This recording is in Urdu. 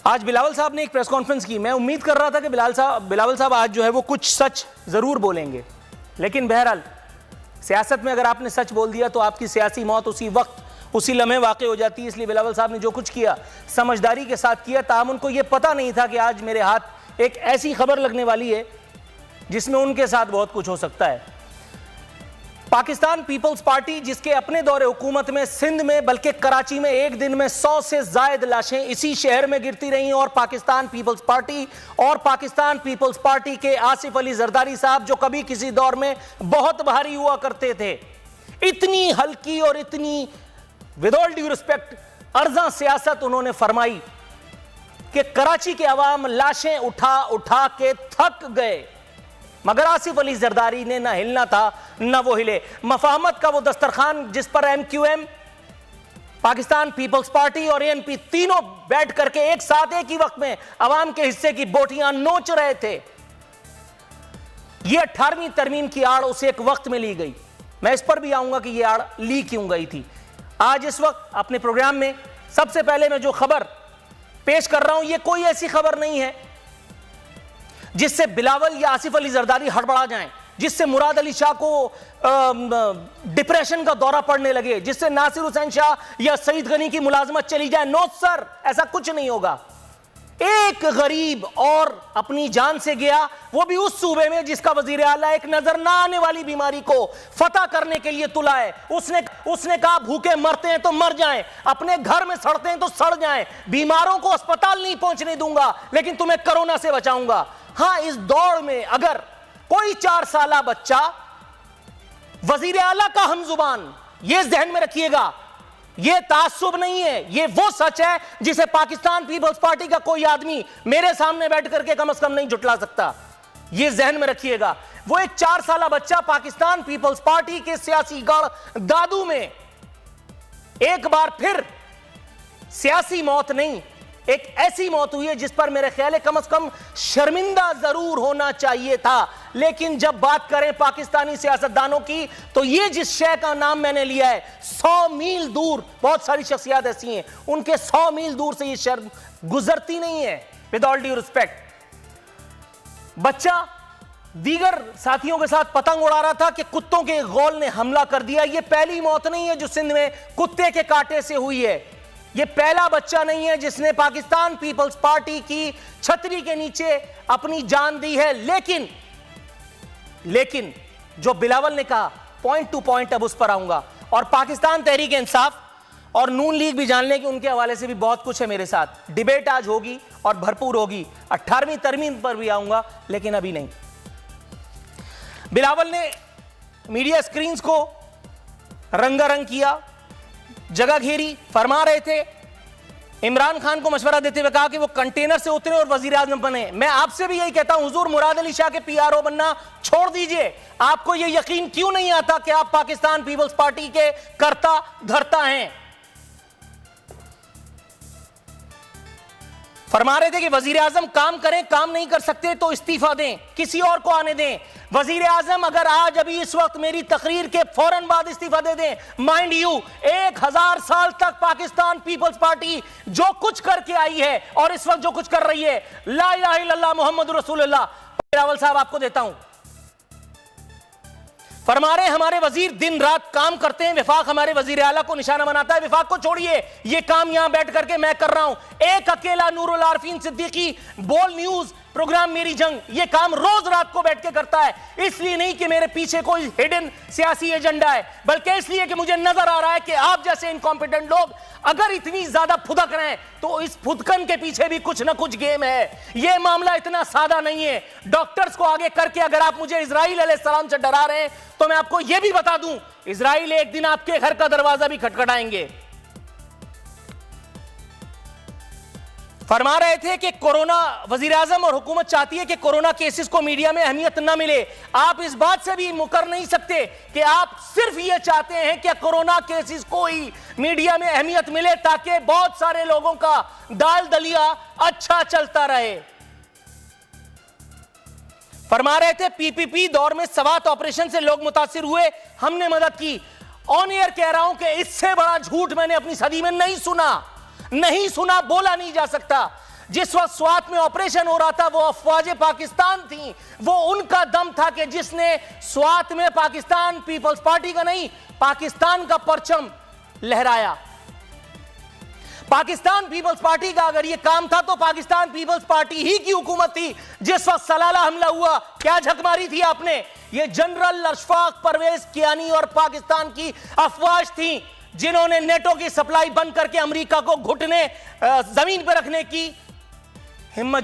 آج بلاول صاحب نے ایک پریس کانفرنس کی. میں امید کر رہا تھا کہ بلاول صاحب آج جو ہے وہ کچھ سچ ضرور بولیں گے, لیکن بہرحال سیاست میں اگر آپ نے سچ بول دیا تو آپ کی سیاسی موت اسی وقت اسی لمحے واقع ہو جاتی ہے. اس لیے بلاول صاحب نے جو کچھ کیا سمجھداری کے ساتھ کیا, تاہم ان کو یہ پتہ نہیں تھا کہ آج میرے ہاتھ ایک ایسی خبر لگنے والی ہے جس میں ان کے ساتھ بہت کچھ ہو سکتا ہے. پاکستان پیپلز پارٹی جس کے اپنے دور حکومت میں سندھ میں بلکہ کراچی میں ایک دن میں 100 سے زائد لاشیں اسی شہر میں گرتی رہیں, اور پاکستان پیپلز پارٹی کے آصف علی زرداری صاحب جو کبھی کسی دور میں بہت بھاری ہوا کرتے تھے, اتنی ہلکی اور اتنی with all due respect ارزاں سیاست انہوں نے فرمائی کہ کراچی کے عوام لاشیں اٹھا اٹھا کے تھک گئے, مگر آصف علی زرداری نے نہ ہلنا تھا نہ وہ ہلے. مفاہمت کا وہ دسترخوان جس پر M Q M, Pakistan Peoples Party اور اے این پی تینوں بیٹھ کر کے ایک ساتھ ایک ہی وقت میں عوام کے حصے کی بوٹیاں نوچ رہے تھے, یہ 18ویں ترمیم کی آڑ اسے ایک وقت میں لی گئی. میں اس پر بھی آؤں گا کہ یہ آڑ لی کیوں گئی تھی. آج اس وقت اپنے پروگرام میں سب سے پہلے میں جو خبر پیش کر رہا ہوں یہ کوئی ایسی خبر نہیں ہے جس سے بلاول یا آصف علی زرداری ہڑبڑا جائیں, جس سے مراد علی شاہ کو ڈپریشن کا دورہ پڑنے لگے, جس سے ناصر حسین شاہ یا سعید غنی کی ملازمت چلی جائے. نو سر, ایسا کچھ نہیں ہوگا. ایک غریب اور اپنی جان سے گیا, وہ بھی اس صوبے میں جس کا وزیر اعلیٰ ایک نظر نہ آنے والی بیماری کو فتح کرنے کے لیے تلا ہے. اس نے کہا بھوکے مرتے ہیں تو مر جائیں, اپنے گھر میں سڑتے ہیں تو سڑ جائیں, بیماروں کو اسپتال نہیں پہنچنے دوں گا لیکن تمہیں کرونا سے بچاؤں گا. ہاں, اس دوڑ میں اگر کوئی 4 سالہ بچہ وزیر اعلیٰ کا ہم زبان, یہ ذہن میں رکھیے گا, یہ تعصب نہیں ہے, یہ وہ سچ ہے جسے پاکستان پیپلز پارٹی کا کوئی آدمی میرے سامنے بیٹھ کر کے کم از کم نہیں جھٹلا سکتا. یہ ذہن میں رکھیے گا. وہ ایک 4 سالہ بچہ پاکستان پیپلز پارٹی کے سیاسی گڑھ دادو میں ایک بار پھر سیاسی موت نہیں, ایک ایسی موت ہوئی ہے جس پر میرے خیال ہے کم از کم شرمندہ ضرور ہونا چاہیے تھا. لیکن جب بات کریں پاکستانی سیاستدانوں کی تو یہ جس شے کا نام میں نے لیا ہے, 100 میل دور بہت ساری شخصیات ایسی ہیں, ان کے 100 میل دور سے یہ شرم گزرتی نہیں ہے. with all due respect, بچہ دیگر ساتھیوں کے ساتھ پتنگ اڑا رہا تھا کہ کتوں کے غول نے حملہ کر دیا. یہ پہلی موت نہیں ہے جو سندھ میں کتے کے کاٹے سے ہوئی ہے, یہ پہلا بچہ نہیں ہے جس نے پاکستان پیپلز پارٹی کی چھتری کے نیچے اپنی جان دی ہے. لیکن جو بلاول نے کہا پوائنٹ ٹو پوائنٹ, اب اس پر آؤں گا, اور پاکستان تحریک انصاف اور نون لیگ بھی جان لیں کہ ان کے حوالے سے بھی بہت کچھ ہے میرے ساتھ. ڈیبیٹ آج ہوگی اور بھرپور ہوگی. 18ویں ترمیم پر بھی آؤں گا لیکن ابھی نہیں. بلاول نے میڈیا سکرینز کو رنگا رنگ کیا, جگہ گھیری, فرما رہے تھے عمران خان کو مشورہ دیتے ہوئے کہا کہ وہ کنٹینر سے اترے اور وزیر اعظم بنے. میں آپ سے بھی یہی کہتا ہوں, حضور مراد علی شاہ کے پی آر او بننا چھوڑ دیجئے. آپ کو یہ یقین کیوں نہیں آتا کہ آپ پاکستان پیپلز پارٹی کے کرتا دھرتا ہیں؟ فرما رہے تھے کہ وزیر اعظم کام کریں, کام نہیں کر سکتے تو استعفیٰ دیں, کسی اور کو آنے دیں. وزیر اعظم اگر آج ابھی اس وقت میری تقریر کے فوراً بعد استعفیٰ دے دیں, مائنڈ یو 1000 سال تک پاکستان پیپلز پارٹی جو کچھ کر کے آئی ہے اور اس وقت جو کچھ کر رہی ہے, لا الہ الا اللہ محمد رسول اللہ. بلاول صاحب آپ کو دیتا ہوں, فرما رہے ہیں ہمارے وزیر دن رات کام کرتے ہیں, وفاق ہمارے وزیر اعلیٰ کو نشانہ بناتا ہے. وفاق کو چھوڑیے, یہ کام یہاں بیٹھ کر کے میں کر رہا ہوں. ایک اکیلا نور العارفین صدیقی بول نیوز پروگرام میری جنگ یہ کام روز رات کو بیٹھ کے کرتا ہے. اس لیے نہیں کہ میرے پیچھے کوئی ہڈن سیاسی ایجنڈا ہے, بلکہ اس لیے کہ مجھے نظر آ رہا ہے کہ آپ جیسے انکمپیٹنٹ لوگ اگر اتنی زیادہ پھدک رہے ہیں تو اس پھدکن کے پیچھے بھی کچھ نہ کچھ گیم ہے. یہ معاملہ اتنا سادہ نہیں ہے. ڈاکٹرز کو آگے کر کے اگر آپ مجھے اسرائیل علیہ السلام سے ڈرا رہے ہیں تو میں آپ کو یہ بھی بتا دوں, اسرائیل ایک دن آپ کے گھر کا دروازہ بھی کھٹکھٹائیں گے. فرما رہے تھے کہ کورونا, وزیر اعظم اور حکومت چاہتی ہے کہ کورونا کیسز کو میڈیا میں اہمیت نہ ملے. آپ اس بات سے بھی مکر نہیں سکتے کہ آپ صرف یہ چاہتے ہیں کہ کورونا کیسز کو ہی میڈیا میں اہمیت ملے تاکہ بہت سارے لوگوں کا دال دلیا اچھا چلتا رہے. فرما رہے تھے پی پی پی دور میں سوات آپریشن سے لوگ متاثر ہوئے, ہم نے مدد کی. آن ایئر کہہ رہا ہوں کہ اس سے بڑا جھوٹ میں نے اپنی صدی میں نہیں سنا, بولا نہیں جا سکتا. جس وقت سوات میں آپریشن ہو رہا تھا وہ افواج پاکستان تھیں، وہ ان کا دم تھا کہ جس نے سوات میں پاکستان پیپلز پارٹی کا نہیں، پاکستان کا پرچم لہرایا۔ پاکستان پیپلز پارٹی کا اگر یہ کام تھا تو پاکستان پیپلز پارٹی ہی کی حکومت تھی۔ جس وقت سلالہ حملہ ہوا کیا جھک ماری تھی آپ نے؟ یہ جنرل اشفاق پرویز کیانی اور پاکستان کی افواج تھیں جنہوں نے نیٹو کی سپلائی بند کر کے امریکہ کو گھٹنے زمین پہ رکھنے کی ہمت